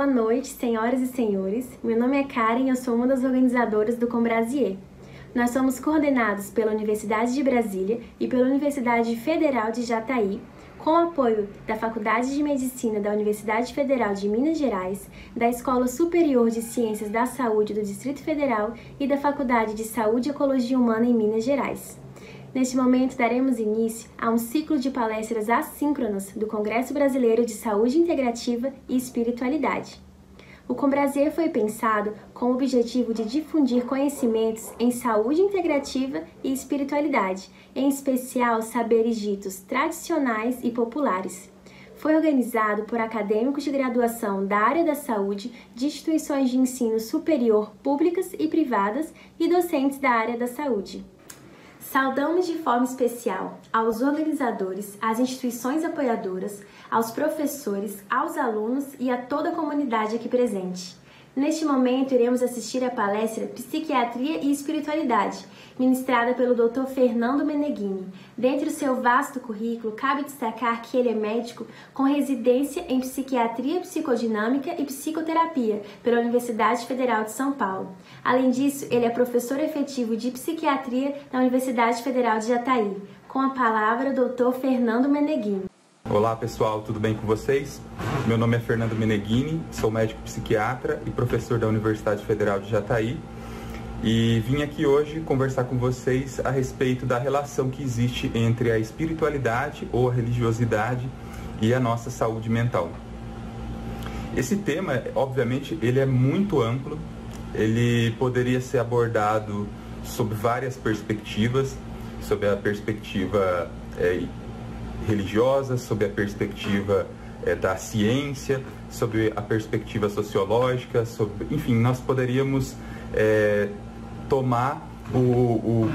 Boa noite, senhoras e senhores. Meu nome é Karen e eu sou uma das organizadoras do Combrasier. Nós somos coordenados pela Universidade de Brasília e pela Universidade Federal de Jataí, com o apoio da Faculdade de Medicina da Universidade Federal de Minas Gerais, da Escola Superior de Ciências da Saúde do Distrito Federal e da Faculdade de Saúde e Ecologia Humana em Minas Gerais. Neste momento, daremos início a um ciclo de palestras assíncronas do Congresso Brasileiro de Saúde Integrativa e Espiritualidade. O Combrasier foi pensado com o objetivo de difundir conhecimentos em saúde integrativa e espiritualidade, em especial saberes ditos tradicionais e populares. Foi organizado por acadêmicos de graduação da área da saúde, de instituições de ensino superior públicas e privadas e docentes da área da saúde. Saudamos de forma especial aos organizadores, às instituições apoiadoras, aos professores, aos alunos e a toda a comunidade aqui presente. Neste momento, iremos assistir à palestra Psiquiatria e Espiritualidade, ministrada pelo Dr. Fernando Meneghini. Dentre o seu vasto currículo, cabe destacar que ele é médico com residência em Psiquiatria Psicodinâmica e Psicoterapia pela Universidade Federal de São Paulo. Além disso, ele é professor efetivo de Psiquiatria na Universidade Federal de Jataí. Com a palavra, Dr. Fernando Meneghini. Olá pessoal, tudo bem com vocês? Meu nome é Fernando Meneghini, sou médico psiquiatra e professor da Universidade Federal de Jataí e vim aqui hoje conversar com vocês a respeito da relação que existe entre a espiritualidade ou a religiosidade e a nossa saúde mental. Esse tema, obviamente, ele é muito amplo, ele poderia ser abordado sob várias perspectivas, sob a perspectiva religiosa, sob a perspectiva da ciência, sob a perspectiva sociológica, enfim, nós poderíamos tomar o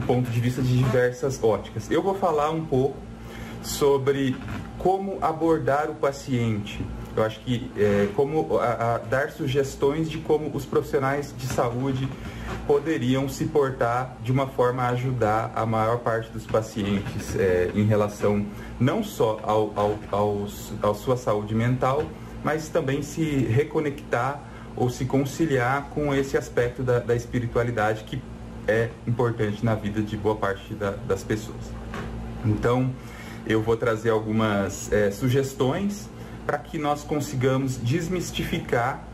ponto de vista de diversas óticas. Eu vou falar um pouco sobre como abordar o paciente. Eu acho que como dar sugestões de como os profissionais de saúde poderiam se portar de uma forma a ajudar a maior parte dos pacientes em relação não só à sua saúde mental, mas também se reconectar ou se conciliar com esse aspecto da espiritualidade que é importante na vida de boa parte das pessoas. Então, eu vou trazer algumas sugestões para que nós consigamos desmistificar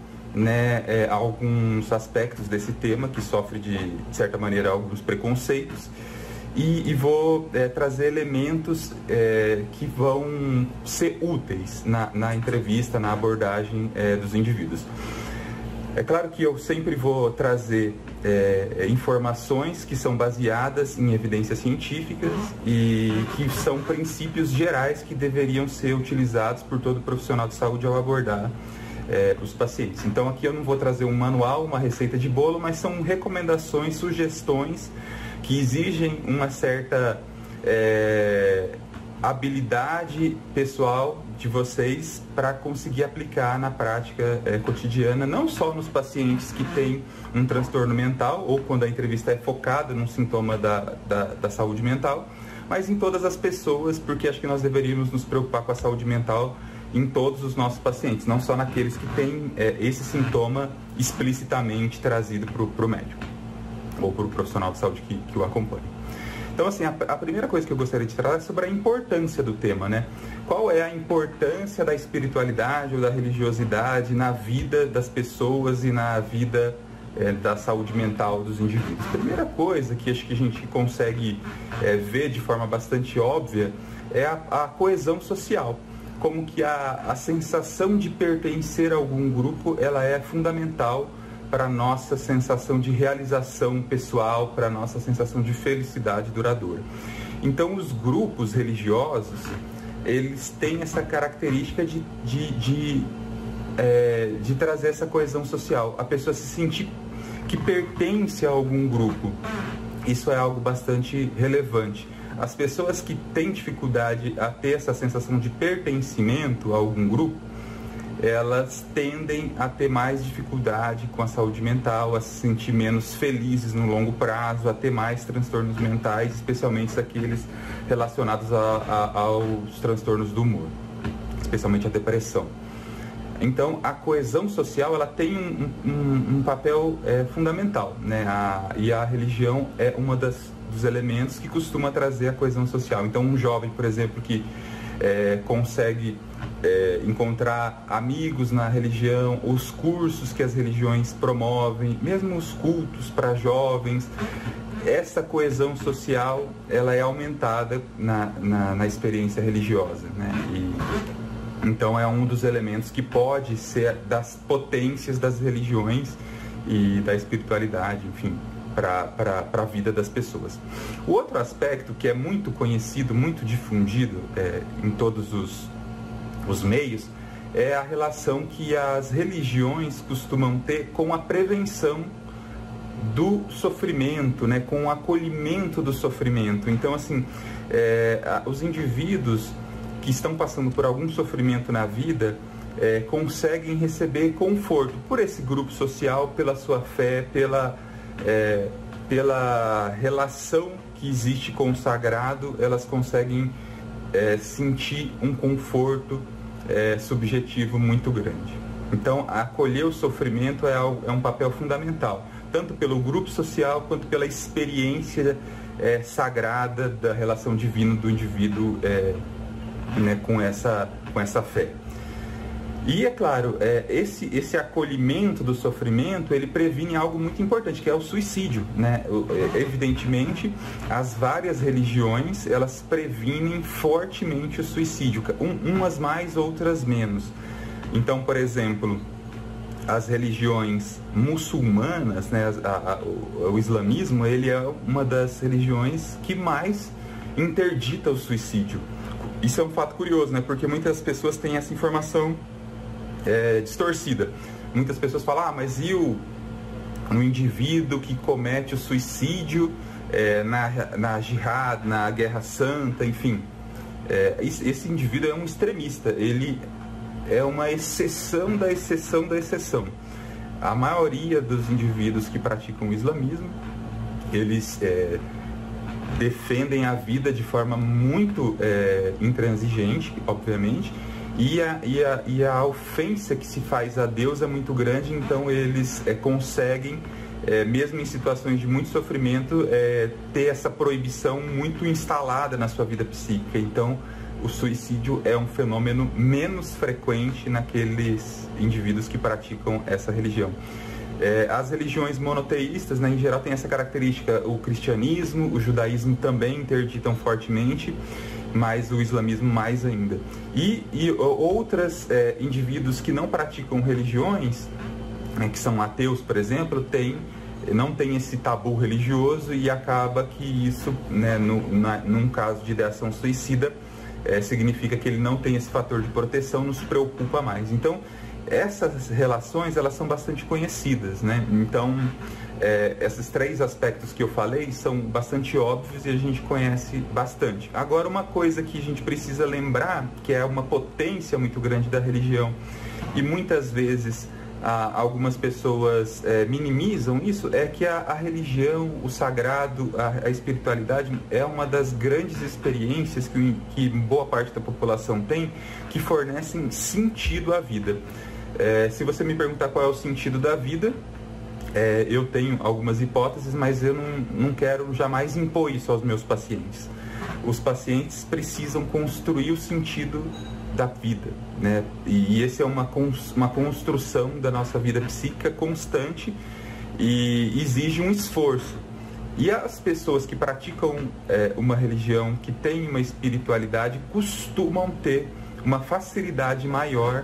alguns aspectos desse tema que sofre de certa maneira alguns preconceitos e vou trazer elementos que vão ser úteis na entrevista, na abordagem dos indivíduos. É claro que eu sempre vou trazer informações que são baseadas em evidências científicas e que são princípios gerais que deveriam ser utilizados por todo profissional de saúde ao abordar os pacientes. Então aqui eu não vou trazer um manual, uma receita de bolo, mas são recomendações, sugestões que exigem uma certa habilidade pessoal de vocês para conseguir aplicar na prática cotidiana, não só nos pacientes que têm um transtorno mental ou quando a entrevista é focada num sintoma da saúde mental, mas em todas as pessoas, porque acho que nós deveríamos nos preocupar com a saúde mental em todos os nossos pacientes, não só naqueles que têm esse sintoma explicitamente trazido para o médico ou para o profissional de saúde que o acompanha. Então, assim, a primeira coisa que eu gostaria de falar é sobre a importância do tema, né? Qual é a importância da espiritualidade ou da religiosidade na vida das pessoas e na vida da saúde mental dos indivíduos? Primeira coisa que acho que a gente consegue ver de forma bastante óbvia é a coesão social. Como que a sensação de pertencer a algum grupo, ela é fundamental para a nossa sensação de realização pessoal, para a nossa sensação de felicidade duradoura. Então, os grupos religiosos, eles têm essa característica de trazer essa coesão social. A pessoa se sentir que pertence a algum grupo. Isso é algo bastante relevante. As pessoas que têm dificuldade a ter essa sensação de pertencimento a algum grupo, elas tendem a ter mais dificuldade com a saúde mental, a se sentir menos felizes no longo prazo, a ter mais transtornos mentais, especialmente aqueles relacionados aos transtornos do humor, especialmente a depressão. Então, a coesão social, ela tem um papel fundamental, né? E a religião é uma dos elementos que costuma trazer a coesão social. Então, um jovem, por exemplo, que consegue encontrar amigos na religião, os cursos que as religiões promovem, mesmo os cultos para jovens, essa coesão social, ela é aumentada na experiência religiosa, né? Então é um dos elementos que pode ser das potências das religiões e da espiritualidade, enfim, para a vida das pessoas. O outro aspecto que é muito conhecido, muito difundido em todos os meios, é a relação que as religiões costumam ter com a prevenção do sofrimento, né, com o acolhimento do sofrimento. Então, assim, os indivíduos que estão passando por algum sofrimento na vida conseguem receber conforto por esse grupo social, pela sua fé, pela relação que existe com o sagrado. Elas conseguem sentir um conforto subjetivo muito grande. Então, acolher o sofrimento é um papel fundamental, tanto pelo grupo social quanto pela experiência sagrada da relação divina do indivíduo, né, com essa fé. E é claro, esse acolhimento do sofrimento, ele previne algo muito importante, que é o suicídio, né? Evidentemente, as várias religiões, elas previnem fortemente o suicídio, umas mais, outras menos. Então, por exemplo, as religiões muçulmanas, né, o islamismo, ele é uma das religiões que mais interdita o suicídio. Isso é um fato curioso, né? Porque muitas pessoas têm essa informação distorcida. Muitas pessoas falam, mas e o indivíduo que comete o suicídio na jihad, na guerra santa, enfim. Esse indivíduo é um extremista, ele é uma exceção da exceção da exceção. A maioria dos indivíduos que praticam o islamismo, eles defendem a vida de forma muito intransigente, obviamente, e a ofensa que se faz a Deus é muito grande. Então eles conseguem, mesmo em situações de muito sofrimento, ter essa proibição muito instalada na sua vida psíquica. Então o suicídio é um fenômeno menos frequente naqueles indivíduos que praticam essa religião. As religiões monoteístas, né, em geral, têm essa característica. O cristianismo, o judaísmo também interditam fortemente, mas o islamismo mais ainda. E outros indivíduos que não praticam religiões, né, que são ateus, por exemplo, não tem esse tabu religioso, e acaba que isso, né, num caso de ideação suicida, significa que ele não tem esse fator de proteção, não se preocupa mais. Então, essas relações, elas são bastante conhecidas, né? Então, esses três aspectos que eu falei são bastante óbvios e a gente conhece bastante. Agora, uma coisa que a gente precisa lembrar, que é uma potência muito grande da religião, e muitas vezes algumas pessoas minimizam isso, é que a religião, o sagrado, a espiritualidade é uma das grandes experiências que boa parte da população tem, que fornecem sentido à vida. Se você me perguntar qual é o sentido da vida, eu tenho algumas hipóteses, mas eu não quero jamais impor isso aos meus pacientes. Os pacientes precisam construir o sentido da vida, né? E esse é uma construção da nossa vida psíquica constante e exige um esforço. E as pessoas que praticam uma religião, que tem uma espiritualidade, costumam ter uma facilidade maior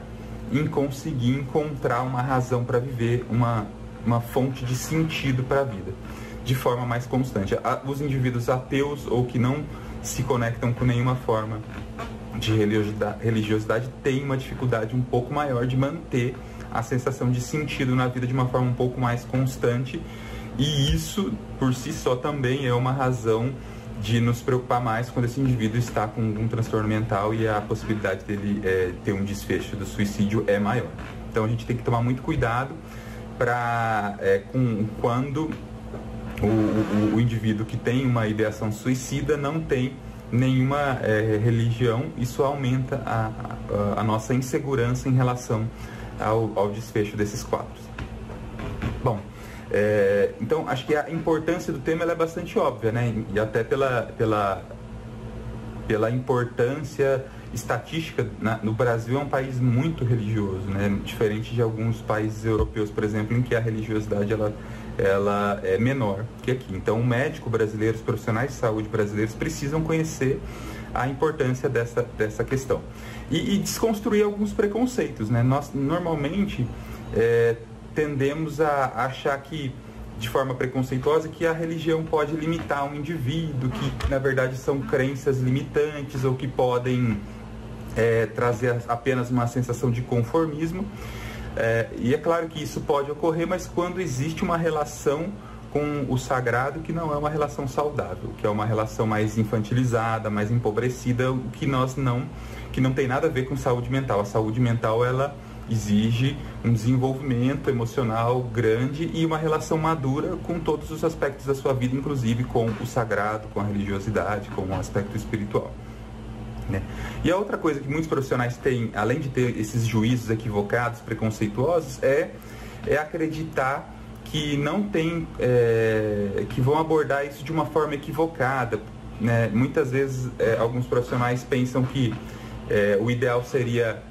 em conseguir encontrar uma razão para viver, uma fonte de sentido para a vida, de forma mais constante. Os indivíduos ateus ou que não se conectam com nenhuma forma de religiosidade têm uma dificuldade um pouco maior de manter a sensação de sentido na vida de uma forma um pouco mais constante, e isso por si só também é uma razão de nos preocupar mais quando esse indivíduo está com um transtorno mental e a possibilidade dele ter um desfecho do suicídio é maior. Então a gente tem que tomar muito cuidado quando o indivíduo que tem uma ideação suicida não tem nenhuma religião. Isso aumenta a nossa insegurança em relação ao desfecho desses quadros. Bom, então acho que a importância do tema ela é bastante óbvia, né? E até pela importância estatística, no Brasil é um país muito religioso, né? Diferente de alguns países europeus, por exemplo, em que a religiosidade ela é menor que aqui. Então, o médico brasileiro, os profissionais de saúde brasileiros precisam conhecer a importância dessa questão. E desconstruir alguns preconceitos, né? Nós, normalmente, tendemos a achar que, de forma preconceituosa, que a religião pode limitar um indivíduo, que, na verdade, são crenças limitantes ou que podem trazer apenas uma sensação de conformismo. E é claro que isso pode ocorrer, mas quando existe uma relação com o sagrado que não é uma relação saudável, que é uma relação mais infantilizada, mais empobrecida, que não tem nada a ver com saúde mental. A saúde mental, ela exige um desenvolvimento emocional grande e uma relação madura com todos os aspectos da sua vida, inclusive com o sagrado, com a religiosidade, com o aspecto espiritual, né? E a outra coisa que muitos profissionais têm, além de ter esses juízos equivocados, preconceituosos, é acreditar que não tem, que vão abordar isso de uma forma equivocada, né? Muitas vezes alguns profissionais pensam que o ideal seria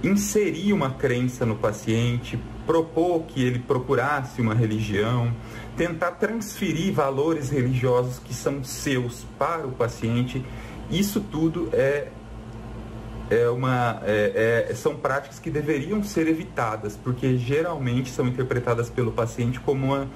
inserir uma crença no paciente, propor que ele procurasse uma religião, tentar transferir valores religiosos que são seus para o paciente. Isso tudo são práticas que deveriam ser evitadas, porque geralmente são interpretadas pelo paciente como uma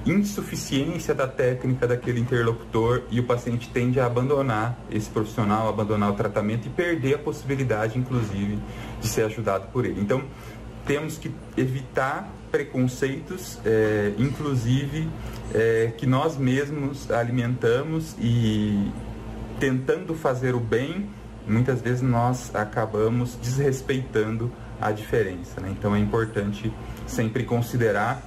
insuficiência da técnica daquele interlocutor, e o paciente tende a abandonar esse profissional, abandonar o tratamento e perder a possibilidade, inclusive, de ser ajudado por ele. Então, temos que evitar preconceitos, inclusive, que nós mesmos alimentamos, e tentando fazer o bem, muitas vezes nós acabamos desrespeitando a diferença, né? Então é importante sempre considerar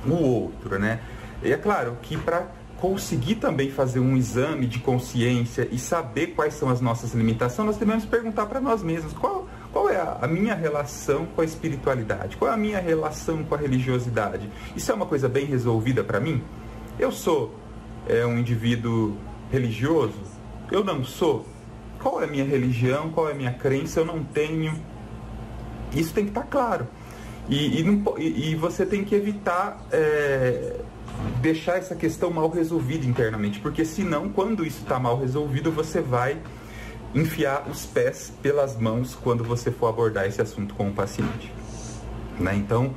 o outro, né? E é claro que para conseguir também fazer um exame de consciência e saber quais são as nossas limitações, nós devemos perguntar para nós mesmos qual é a minha relação com a espiritualidade, qual é a minha relação com a religiosidade. Isso é uma coisa bem resolvida para mim? Eu sou um indivíduo religioso? Eu não sou? Qual é a minha religião? Qual é a minha crença? Eu não tenho. Isso tem que estar claro. E você tem que evitar deixar essa questão mal resolvida internamente, porque senão, quando isso está mal resolvido, você vai enfiar os pés pelas mãos quando você for abordar esse assunto com o paciente, né? Então,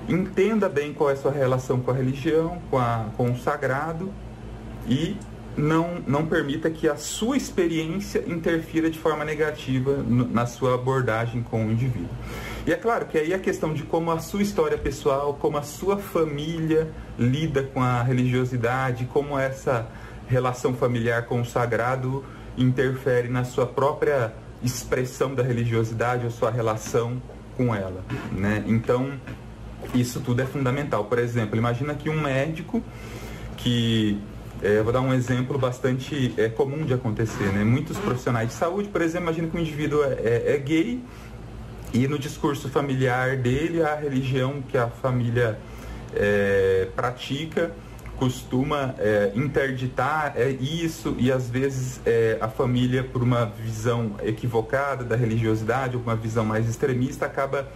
entenda bem qual é a sua relação com a religião, com o sagrado, e não permita que a sua experiência interfira de forma negativa na sua abordagem com o indivíduo. E é claro que aí a questão de como a sua história pessoal, como a sua família lida com a religiosidade, como essa relação familiar com o sagrado interfere na sua própria expressão da religiosidade ou sua relação com ela, né? Então, isso tudo é fundamental. Por exemplo, imagina que um médico que... vou dar um exemplo bastante comum de acontecer, né? Muitos profissionais de saúde, por exemplo, imagina que um indivíduo é gay, e no discurso familiar dele, a religião que a família pratica costuma interditar isso, e às vezes a família, por uma visão equivocada da religiosidade, ou uma visão mais extremista, acaba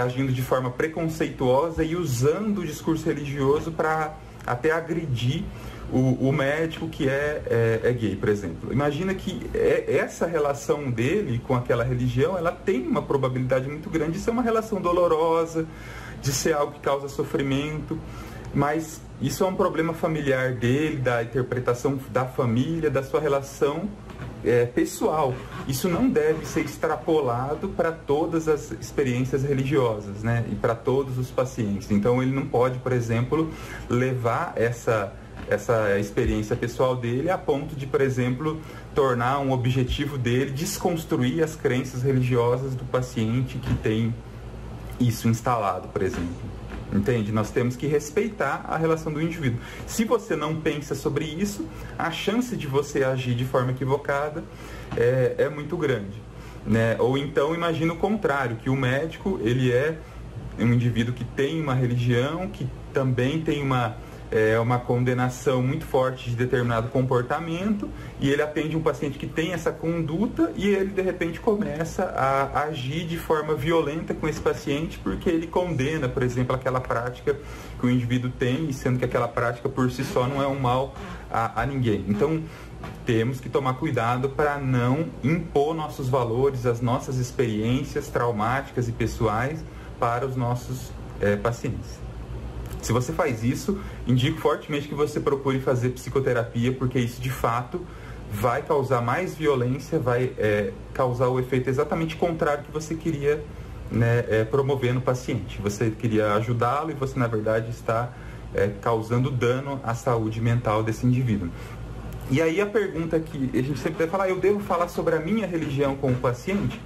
agindo de forma preconceituosa e usando o discurso religioso para até agredir o médico que é gay, por exemplo. Imagina que essa relação dele com aquela religião, ela tem uma probabilidade muito grande de ser uma relação dolorosa, de ser algo que causa sofrimento, mas isso é um problema familiar dele, da interpretação da família, da sua relação pessoal. Isso não deve ser extrapolado para todas as experiências religiosas, né? E para todos os pacientes. Então ele não pode, por exemplo, levar essa experiência pessoal dele a ponto de, por exemplo, tornar um objetivo dele desconstruir as crenças religiosas do paciente que tem isso instalado, por exemplo. Entende? Nós temos que respeitar a relação do indivíduo. Se você não pensa sobre isso, a chance de você agir de forma equivocada é muito grande. né? Ou então imagina o contrário, que o médico ele é um indivíduo que tem uma religião, que também tem uma condenação muito forte de determinado comportamento, e ele atende um paciente que tem essa conduta e ele de repente começa a agir de forma violenta com esse paciente porque ele condena, por exemplo, aquela prática que o indivíduo tem, sendo que aquela prática por si só não é um mal a ninguém. Então temos que tomar cuidado para não impor nossos valores, as nossas experiências traumáticas e pessoais para os nossos pacientes. Se você faz isso, indico fortemente que você procure fazer psicoterapia, porque isso de fato vai causar mais violência, vai causar o efeito exatamente contrário que você queria, né, promover no paciente. Você queria ajudá-lo e você na verdade está causando dano à saúde mental desse indivíduo. E aí a pergunta que a gente sempre deve falar, eu devo falar sobre a minha religião com o paciente?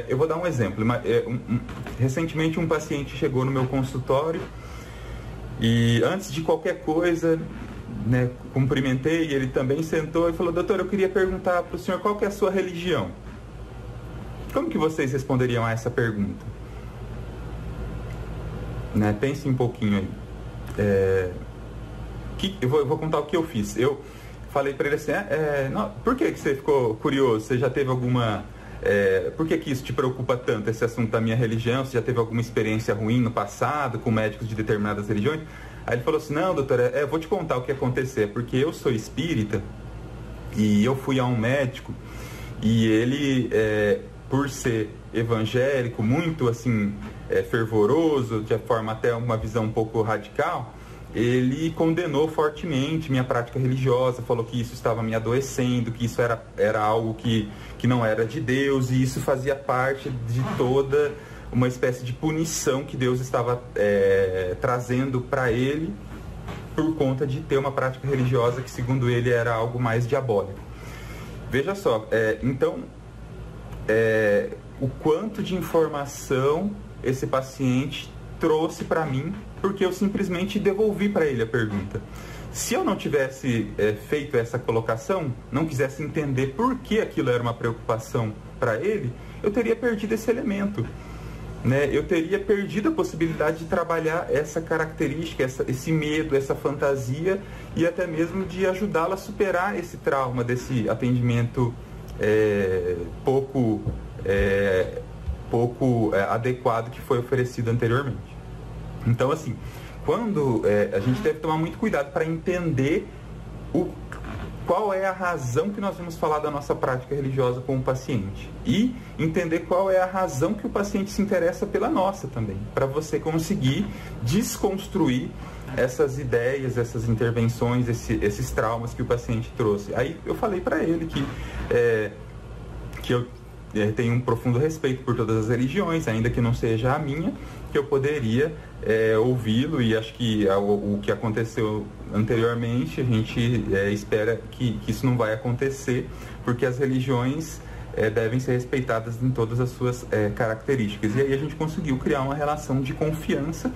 Eu vou dar um exemplo. Recentemente um paciente chegou no meu consultório e antes de qualquer coisa, né, cumprimentei, e ele também sentou e falou: doutor, eu queria perguntar para o senhor qual que é a sua religião. Como que vocês responderiam a essa pergunta? Né, pense um pouquinho aí. Eu vou contar o que eu fiz. Eu falei para ele assim, por que você ficou curioso? Você já teve alguma... por que isso te preocupa tanto, esse assunto da minha religião? Você já teve alguma experiência ruim no passado com médicos de determinadas religiões? Aí ele falou assim, não, doutor, eu vou te contar o que aconteceu, porque eu sou espírita e eu fui a um médico e ele, por ser evangélico, muito assim, fervoroso, de forma até uma visão um pouco radical, ele condenou fortemente minha prática religiosa, falou que isso estava me adoecendo, que isso era algo que não era de Deus, e isso fazia parte de toda uma espécie de punição que Deus estava trazendo para ele por conta de ter uma prática religiosa que, segundo ele, era algo mais diabólico. Veja só, então, o quanto de informação esse paciente trouxe para mim, porque eu simplesmente devolvi para ele a pergunta. Se eu não tivesse feito essa colocação, não quisesse entender por que aquilo era uma preocupação para ele, eu teria perdido esse elemento, né? Eu teria perdido a possibilidade de trabalhar essa característica, esse medo, essa fantasia, e até mesmo de ajudá-la a superar esse trauma desse atendimento pouco adequado que foi oferecido anteriormente. Então, assim, quando a gente deve tomar muito cuidado para entender qual é a razão que nós vamos falar da nossa prática religiosa com o paciente, e entender qual é a razão que o paciente se interessa pela nossa também, para você conseguir desconstruir essas ideias, essas intervenções, esses traumas que o paciente trouxe. Aí eu falei para ele que eu tenho um profundo respeito por todas as religiões, ainda que não seja a minha, que eu poderia ouvi-lo, e acho que o que aconteceu anteriormente, a gente espera que isso não vai acontecer, porque as religiões devem ser respeitadas em todas as suas características. E aí a gente conseguiu criar uma relação de confiança,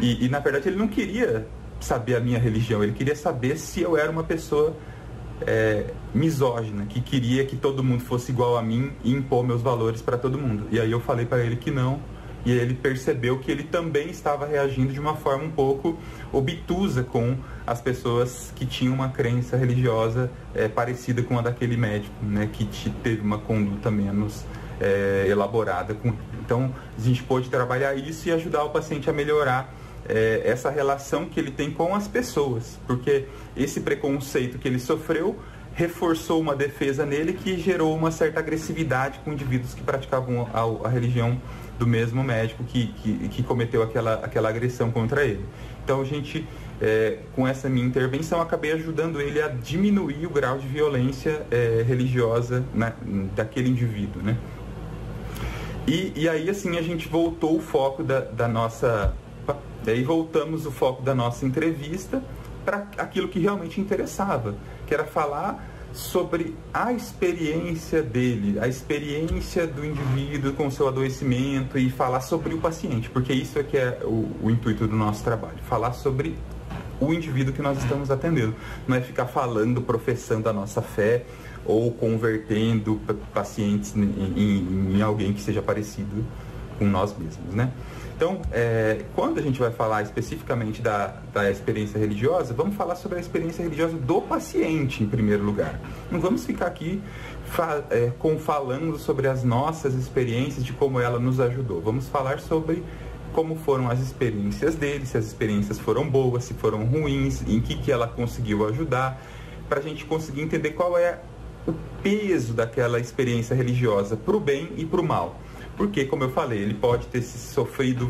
e na verdade ele não queria saber a minha religião, ele queria saber se eu era uma pessoa misógina, que queria que todo mundo fosse igual a mim e impor meus valores para todo mundo. E aí eu falei para ele que não, e ele percebeu que ele também estava reagindo de uma forma um pouco obtusa com as pessoas que tinham uma crença religiosa parecida com a daquele médico, né, que teve uma conduta menos elaborada. Então a gente pôde trabalhar isso e ajudar o paciente a melhorar essa relação que ele tem com as pessoas, porque esse preconceito que ele sofreu reforçou uma defesa nele que gerou uma certa agressividade com indivíduos que praticavam a religião do mesmo médico que cometeu aquela agressão contra ele. Então a gente, com essa minha intervenção, acabei ajudando ele a diminuir o grau de violência religiosa daquele indivíduo, né? E aí assim a gente voltou o foco da nossa... Daí voltamos o foco da nossa entrevista para aquilo que realmente interessava, que era falar sobre a experiência dele, a experiência do indivíduo com o seu adoecimento, e falar sobre o paciente, porque isso é que é o intuito do nosso trabalho, falar sobre o indivíduo que nós estamos atendendo. Não é ficar falando, professando a nossa fé ou convertendo pacientes em alguém que seja parecido com nós mesmos, né? Então, quando a gente vai falar especificamente da experiência religiosa, vamos falar sobre a experiência religiosa do paciente, em primeiro lugar. Não vamos ficar aqui falando sobre as nossas experiências, de como ela nos ajudou. Vamos falar sobre como foram as experiências dele, se as experiências foram boas, se foram ruins, em que ela conseguiu ajudar, para a gente conseguir entender qual é o peso daquela experiência religiosa para o bem e para o mal. Porque, como eu falei, ele pode ter sofrido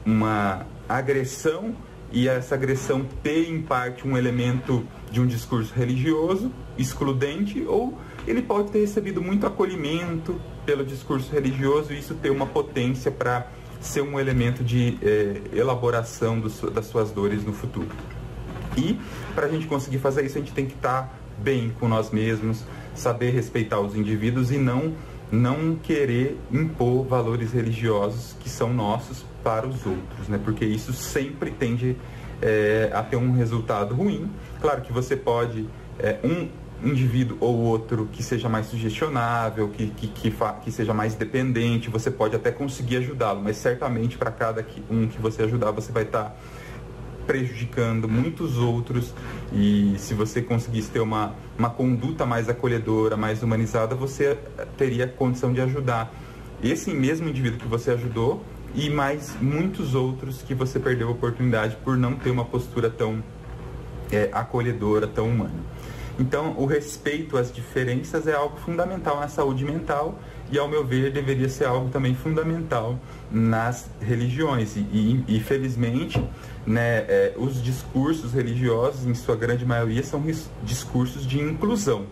uma agressão e essa agressão ter, em parte, um elemento de um discurso religioso excludente, ou ele pode ter recebido muito acolhimento pelo discurso religioso e isso ter uma potência para ser um elemento de elaboração das suas dores no futuro. E, para a gente conseguir fazer isso, a gente tem que estar bem com nós mesmos, saber respeitar os indivíduos e não querer impor valores religiosos que são nossos para os outros, né? Porque isso sempre tende a ter um resultado ruim. Claro que você pode, um indivíduo ou outro que seja mais sugestionável, que seja mais dependente, você pode até conseguir ajudá-lo, mas certamente para cada um que você ajudar, você vai estar prejudicando muitos outros, e se você conseguisse ter uma conduta mais acolhedora, mais humanizada, você teria condição de ajudar esse mesmo indivíduo que você ajudou e mais muitos outros que você perdeu a oportunidade por não ter uma postura tão acolhedora, tão humana. Então, o respeito às diferenças é algo fundamental na saúde mental e, ao meu ver, deveria ser algo também fundamental nas religiões. E felizmente, né, os discursos religiosos, em sua grande maioria, são discursos de inclusão.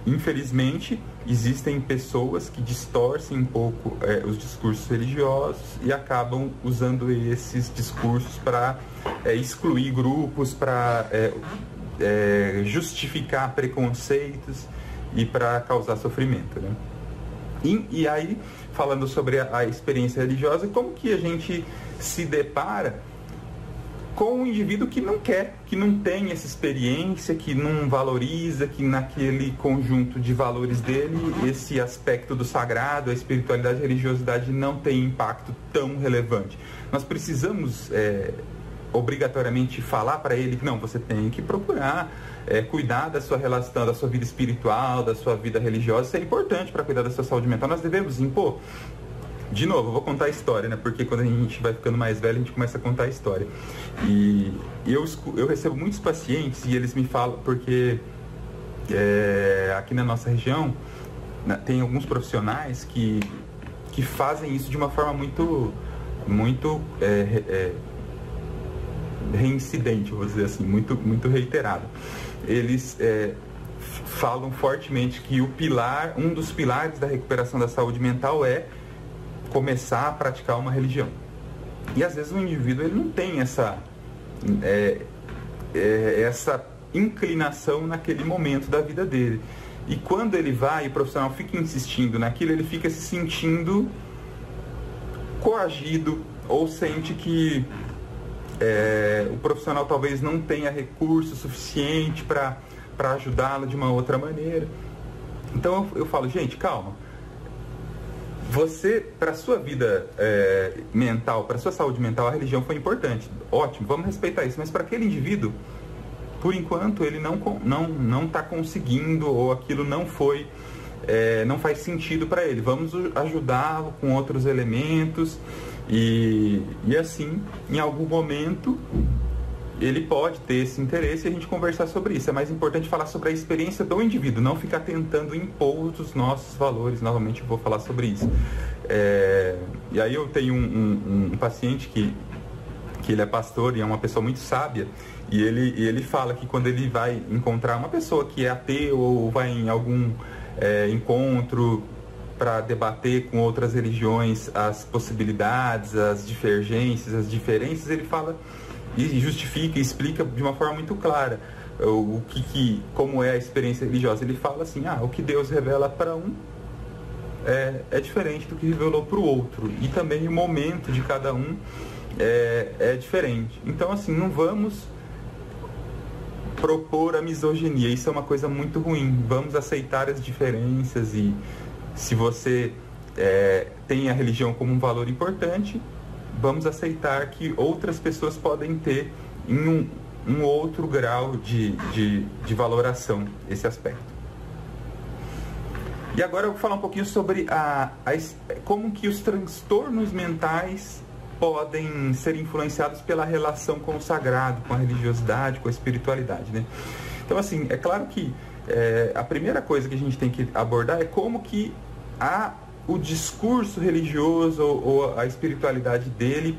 Infelizmente, existem pessoas que distorcem um pouco os discursos religiosos e acabam usando esses discursos para excluir grupos, para justificar preconceitos e para causar sofrimento, né? E aí, falando sobre a experiência religiosa, como que a gente se depara com um indivíduo que não quer, que não tem essa experiência, que não valoriza, que naquele conjunto de valores dele, esse aspecto do sagrado, a espiritualidade e a religiosidade não tem impacto tão relevante. Nós precisamos obrigatoriamente falar para ele que não, você tem que procurar cuidar da sua relação, da sua vida espiritual, da sua vida religiosa. Isso é importante para cuidar da sua saúde mental. Nós devemos impor. De novo, eu vou contar a história, né? Porque quando a gente vai ficando mais velho, a gente começa a contar a história. E eu recebo muitos pacientes e eles me falam, porque aqui na nossa região tem alguns profissionais que fazem isso de uma forma muito reincidente, vou dizer assim, muito reiterada. Eles falam fortemente que um dos pilares da recuperação da saúde mental é começar a praticar uma religião. E às vezes o indivíduo ele não tem essa inclinação naquele momento da vida dele. E quando ele vai e o profissional fica insistindo naquilo, ele fica se sentindo coagido ou sente que o profissional talvez não tenha recurso suficiente para ajudá-lo de uma outra maneira. Então eu falo, gente, calma. Você, para a sua vida mental, para a sua saúde mental, a religião foi importante. Ótimo, vamos respeitar isso. Mas para aquele indivíduo, por enquanto, ele não está conseguindo, ou aquilo não faz sentido para ele. Vamos ajudá-lo com outros elementos. E assim, em algum momento, ele pode ter esse interesse e a gente conversar sobre isso. É mais importante falar sobre a experiência do indivíduo, não ficar tentando impor os nossos valores. Novamente eu vou falar sobre isso. E aí eu tenho um paciente que ele é pastor e é uma pessoa muito sábia, e ele fala que quando ele vai encontrar uma pessoa que é ateu ou vai em algum encontro para debater com outras religiões as possibilidades, as divergências, as diferenças, ele fala e justifica e explica de uma forma muito clara como é a experiência religiosa. Ele fala assim, o que Deus revela para um é diferente do que revelou para o outro, e também o momento de cada um é diferente. Então, assim, não vamos propor a misoginia, isso é uma coisa muito ruim. Vamos aceitar as diferenças, e se você tem a religião como um valor importante, vamos aceitar que outras pessoas podem ter em um outro grau de valoração esse aspecto. E agora eu vou falar um pouquinho sobre como que os transtornos mentais podem ser influenciados pela relação com o sagrado, com a religiosidade, com a espiritualidade, né? Então, assim, é claro que a primeira coisa que a gente tem que abordar é como que o discurso religioso ou a espiritualidade dele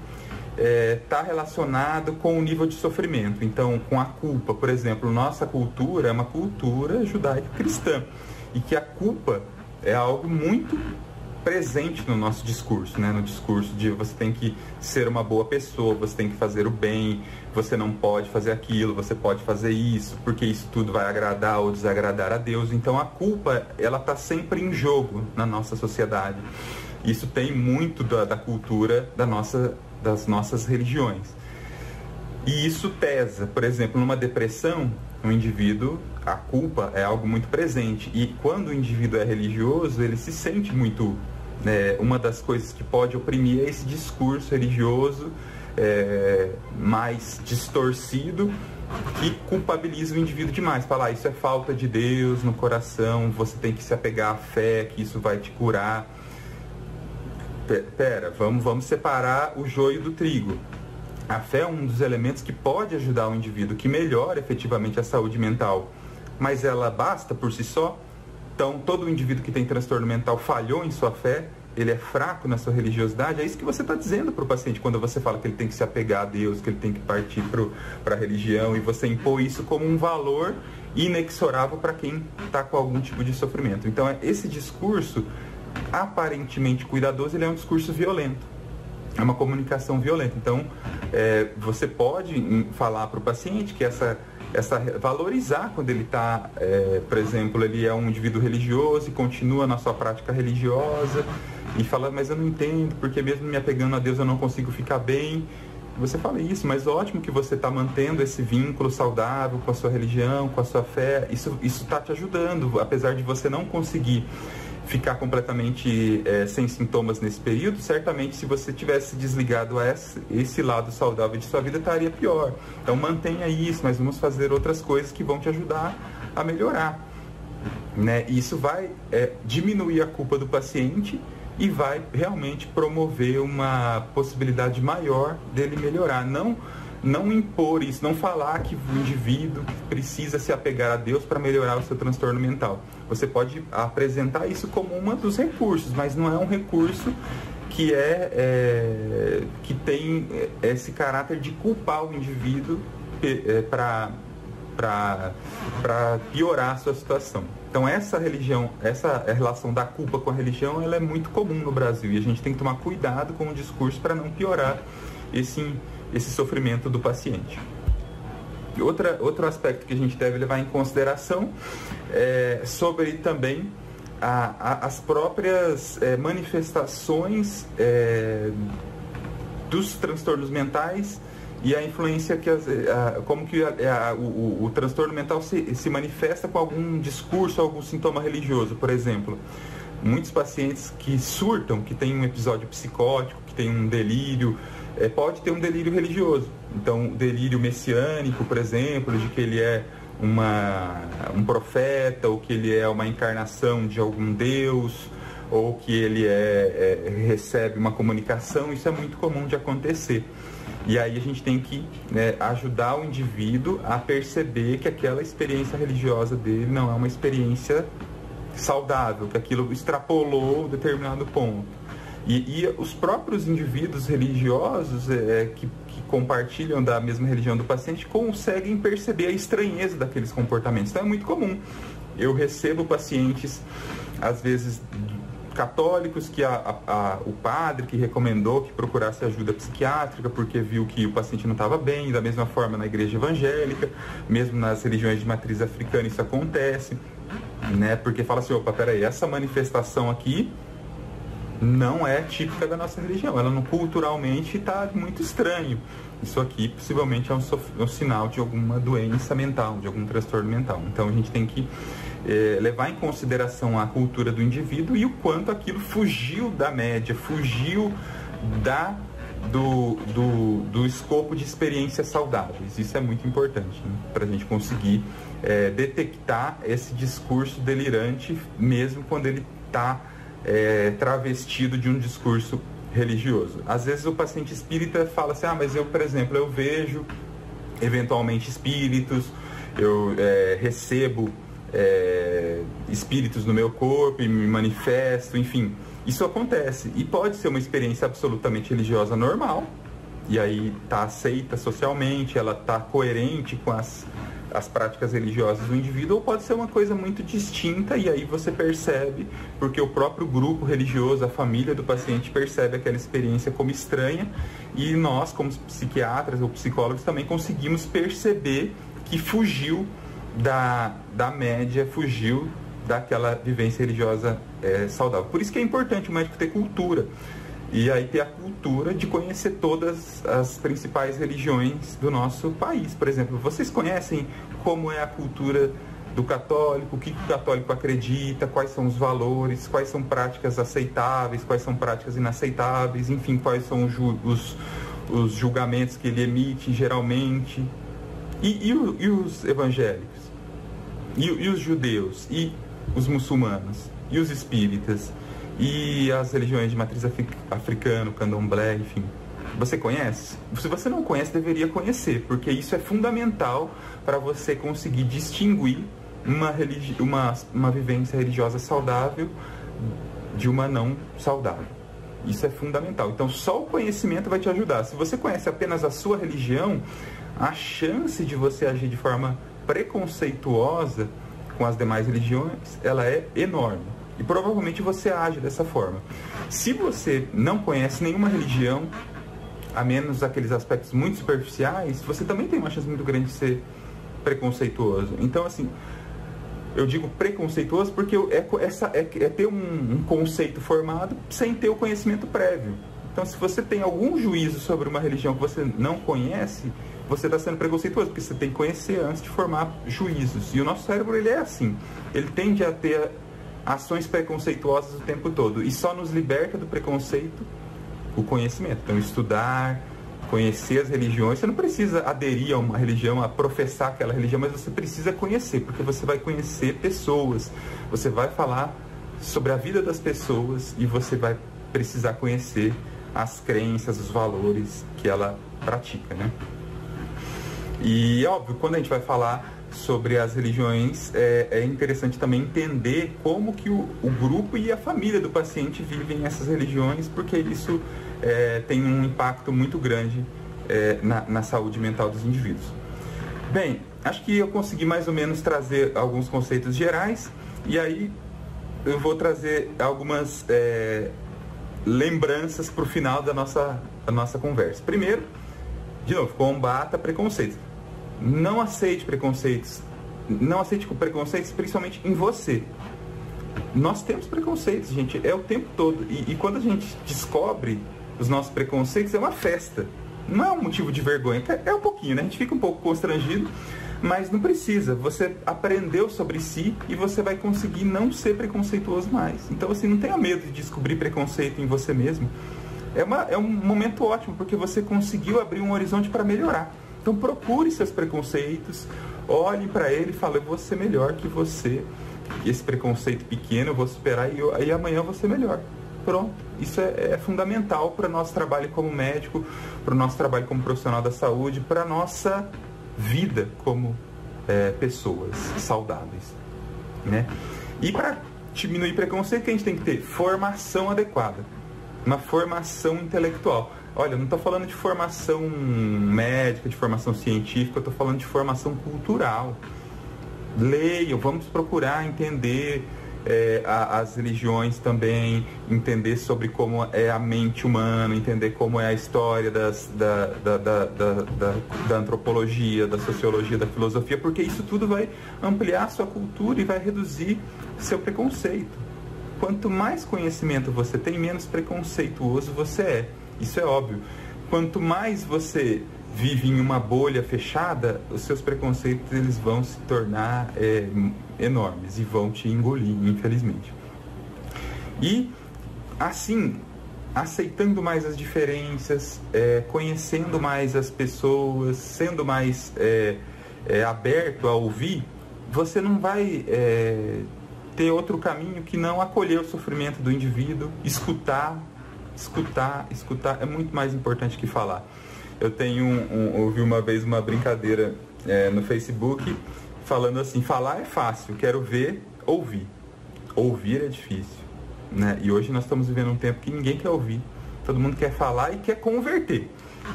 está relacionado com o nível de sofrimento. Então, com a culpa, por exemplo, nossa cultura é uma cultura judaico-cristã, e que a culpa é algo muito presente no nosso discurso, né? No discurso de você tem que ser uma boa pessoa, você tem que fazer o bem, você não pode fazer aquilo, você pode fazer isso, porque isso tudo vai agradar ou desagradar a Deus. Então a culpa, ela está sempre em jogo na nossa sociedade. Isso tem muito da cultura das nossas religiões. E isso pesa. Por exemplo, numa depressão, um indivíduo, a culpa é algo muito presente. E quando o indivíduo é religioso, ele se sente muito... uma das coisas que pode oprimir é esse discurso religioso mais distorcido, que culpabiliza o indivíduo demais. Falar, isso é falta de Deus no coração, você tem que se apegar à fé, que isso vai te curar. Pera, vamos separar o joio do trigo. A fé é um dos elementos que pode ajudar o indivíduo, que melhora efetivamente a saúde mental, mas ela basta por si só? Então, todo indivíduo que tem transtorno mental falhou em sua fé, ele é fraco na sua religiosidade? É isso que você está dizendo para o paciente quando você fala que ele tem que se apegar a Deus, que ele tem que partir para a religião, e você impor isso como um valor inexorável para quem está com algum tipo de sofrimento. Então, esse discurso aparentemente cuidadoso, ele é um discurso violento. É uma comunicação violenta. Então, você pode falar para o paciente que valorizar quando ele está, por exemplo, ele é um indivíduo religioso e continua na sua prática religiosa e fala, mas eu não entendo, porque mesmo me apegando a Deus eu não consigo ficar bem. Você fala isso, mas ótimo que você está mantendo esse vínculo saudável com a sua religião, com a sua fé. Isso está te ajudando, apesar de você não conseguir ficar completamente sem sintomas nesse período. Certamente, se você tivesse desligado esse lado saudável de sua vida, estaria pior. Então mantenha isso, mas vamos fazer outras coisas que vão te ajudar a melhorar, né? Isso vai diminuir a culpa do paciente e vai realmente promover uma possibilidade maior dele melhorar. Não impor isso, não falar que o indivíduo precisa se apegar a Deus para melhorar o seu transtorno mental. Você pode apresentar isso como um dos recursos, mas não é um recurso que que tem esse caráter de culpar o indivíduo para piorar a sua situação. Então essa relação da culpa com a religião, ela é muito comum no Brasil, e a gente tem que tomar cuidado com o discurso para não piorar esse sofrimento do paciente. Outro aspecto que a gente deve levar em consideração é sobre também as próprias manifestações dos transtornos mentais e a influência que como que o transtorno mental se manifesta com algum discurso, algum sintoma religioso. Por exemplo, muitos pacientes que surtam, que têm um episódio psicótico, que têm um delírio, pode ter um delírio religioso. Então, delírio messiânico, por exemplo, de que ele é um profeta, ou que ele é uma encarnação de algum Deus, ou que ele recebe uma comunicação. Isso é muito comum de acontecer. E aí a gente tem que ajudar o indivíduo a perceber que aquela experiência religiosa dele não é uma experiência saudável, que aquilo extrapolou um determinado ponto. E os próprios indivíduos religiosos que compartilham da mesma religião do paciente conseguem perceber a estranheza daqueles comportamentos. Então é muito comum. Eu recebo pacientes, às vezes católicos, que o padre que recomendou que procurasse ajuda psiquiátrica porque viu que o paciente não estava bem. Da mesma forma na igreja evangélica, mesmo nas religiões de matriz africana isso acontece, né? Porque fala assim, opa, peraí, essa manifestação aqui não é típica da nossa religião. Ela culturalmente está muito estranho. Isso aqui possivelmente é um sinal de alguma doença mental, de algum transtorno mental. Então a gente tem que levar em consideração a cultura do indivíduo e o quanto aquilo fugiu da média, fugiu do escopo de experiências saudáveis. Isso é muito importante, né? Para a gente conseguir detectar esse discurso delirante, mesmo quando ele está travestido de um discurso religioso. Às vezes o paciente espírita fala assim, mas eu, por exemplo, eu vejo eventualmente espíritos, eu recebo espíritos no meu corpo e me manifesto, enfim. Isso acontece e pode ser uma experiência absolutamente religiosa normal, e aí está aceita socialmente, ela está coerente com as práticas religiosas do indivíduo, ou pode ser uma coisa muito distinta, e aí você percebe, porque o próprio grupo religioso, a família do paciente percebe aquela experiência como estranha, e nós, como psiquiatras ou psicólogos, também conseguimos perceber que fugiu da média, fugiu daquela vivência religiosa saudável. Por isso que é importante o médico ter cultura, e aí ter a cultura de conhecer todas as principais religiões do nosso país. Por exemplo, vocês conhecem como é a cultura do católico, o que o católico acredita, quais são os valores, quais são práticas aceitáveis, quais são práticas inaceitáveis, enfim, quais são os julgamentos que ele emite geralmente. E os evangélicos? E os judeus? E os muçulmanos? E os espíritas? E as religiões de matriz africana, candomblé, enfim. Você conhece? Se você não conhece, deveria conhecer, porque isso é fundamental para você conseguir distinguir uma vivência religiosa saudável de uma não saudável. Isso é fundamental. Então, só o conhecimento vai te ajudar. Se você conhece apenas a sua religião, a chance de você agir de forma preconceituosa com as demais religiões, ela é enorme. E provavelmente você age dessa forma. Se você não conhece nenhuma religião, a menos aqueles aspectos muito superficiais, você também tem uma chance muito grande de ser preconceituoso. Então, assim, eu digo preconceituoso porque é ter um conceito formado sem ter o conhecimento prévio. Então, se você tem algum juízo sobre uma religião que você não conhece, você está sendo preconceituoso, porque você tem que conhecer antes de formar juízos. E o nosso cérebro, ele é assim. Ele tende a ter ações preconceituosas o tempo todo. E só nos liberta do preconceito o conhecimento. Então, estudar, conhecer as religiões. Você não precisa aderir a uma religião, a professar aquela religião, mas você precisa conhecer, porque você vai conhecer pessoas. Você vai falar sobre a vida das pessoas e você vai precisar conhecer as crenças, os valores que ela pratica, né? E, óbvio, quando a gente vai falar sobre as religiões, é interessante também entender como que o grupo e a família do paciente vivem essas religiões, porque isso tem um impacto muito grande na saúde mental dos indivíduos. Bem, acho que eu consegui mais ou menos trazer alguns conceitos gerais, e aí eu vou trazer algumas lembranças para o final da nossa conversa. Primeiro, de novo, combata preconceitos. Não aceite preconceitos. Não aceite preconceitos, principalmente em você. Nós temos preconceitos, gente, o tempo todo. E quando a gente descobre os nossos preconceitos, é uma festa. Não é um motivo de vergonha. É um pouquinho, né? A gente fica um pouco constrangido, mas não precisa. Você aprendeu sobre si e você vai conseguir não ser preconceituoso mais. Então, assim, não tenha medo de descobrir preconceito em você mesmo. É um momento ótimo, porque você conseguiu abrir um horizonte para melhorar. Então procure seus preconceitos, olhe para ele e fale, eu vou ser melhor que você. Esse preconceito pequeno eu vou superar e aí amanhã eu vou ser melhor. Pronto. Isso é fundamental para o nosso trabalho como médico, para o nosso trabalho como profissional da saúde, para a nossa vida como pessoas saudáveis, né? E para diminuir preconceito, o que a gente tem que ter? Formação adequada. Uma formação intelectual. Olha, eu não estou falando de formação médica, de formação científica, eu estou falando de formação cultural. Leiam, vamos procurar entender as religiões também, entender sobre como é a mente humana, entender como é a história da antropologia, da sociologia, da filosofia, porque isso tudo vai ampliar a sua cultura e vai reduzir seu preconceito. quanto mais conhecimento você tem, menos preconceituoso você é. Isso é óbvio. Quanto mais você vive em uma bolha fechada, os seus preconceitos eles vão se tornar enormes e vão te engolir, infelizmente. E assim, aceitando mais as diferenças, conhecendo mais as pessoas, sendo mais aberto a ouvir, você não vai ter outro caminho que não acolher o sofrimento do indivíduo, escutar é muito mais importante que falar. Eu ouvi uma vez uma brincadeira no Facebook falando assim: falar é fácil, quero ver, ouvir. Ouvir é difícil, né? E hoje nós estamos vivendo um tempo que ninguém quer ouvir. Todo mundo quer falar e quer converter.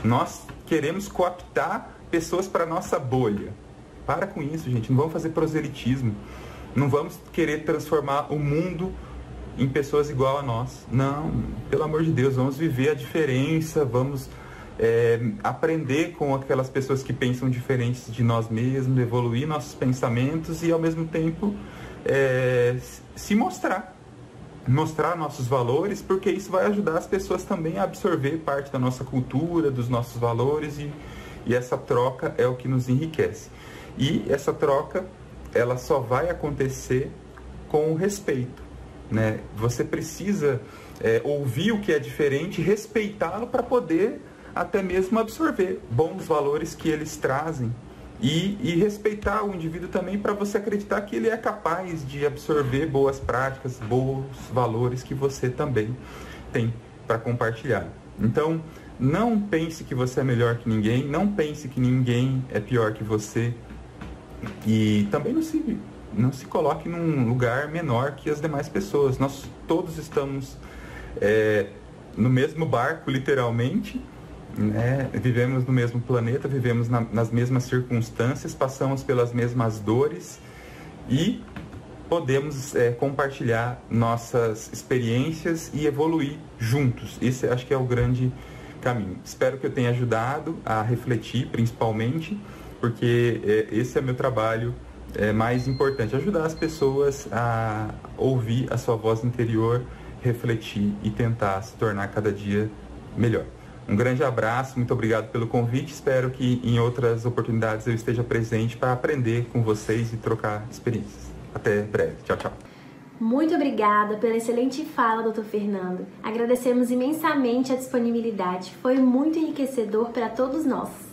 Nós queremos cooptar pessoas para nossa bolha. Para com isso, gente. Não vamos fazer proselitismo. Não vamos querer transformar o mundo em pessoas igual a nós. Não, pelo amor de Deus, vamos viver a diferença, vamos aprender com aquelas pessoas que pensam diferentes de nós mesmos, evoluir nossos pensamentos e ao mesmo tempo se mostrar nossos valores, porque isso vai ajudar as pessoas também a absorver parte da nossa cultura, dos nossos valores, e essa troca é o que nos enriquece. E essa troca, ela só vai acontecer com o respeito, né? Você precisa ouvir o que é diferente, respeitá-lo para poder até mesmo absorver bons valores que eles trazem e respeitar o indivíduo também, para você acreditar que ele é capaz de absorver boas práticas, bons valores que você também tem para compartilhar. Então, não pense que você é melhor que ninguém, não pense que ninguém é pior que você, e também não se coloque num lugar menor que as demais pessoas. Nós todos estamos no mesmo barco, literalmente, né? Vivemos no mesmo planeta, vivemos nas mesmas circunstâncias, passamos pelas mesmas dores e podemos compartilhar nossas experiências e evoluir juntos. Esse acho que é o grande caminho. Espero que eu tenha ajudado a refletir, principalmente, porque esse é meu trabalho mais importante, ajudar as pessoas a ouvir a sua voz interior, refletir e tentar se tornar cada dia melhor. Um grande abraço, muito obrigado pelo convite, espero que em outras oportunidades eu esteja presente para aprender com vocês e trocar experiências. Até breve, tchau, tchau. Muito obrigada pela excelente fala, Dr. Fernando. Agradecemos imensamente a disponibilidade, foi muito enriquecedor para todos nós.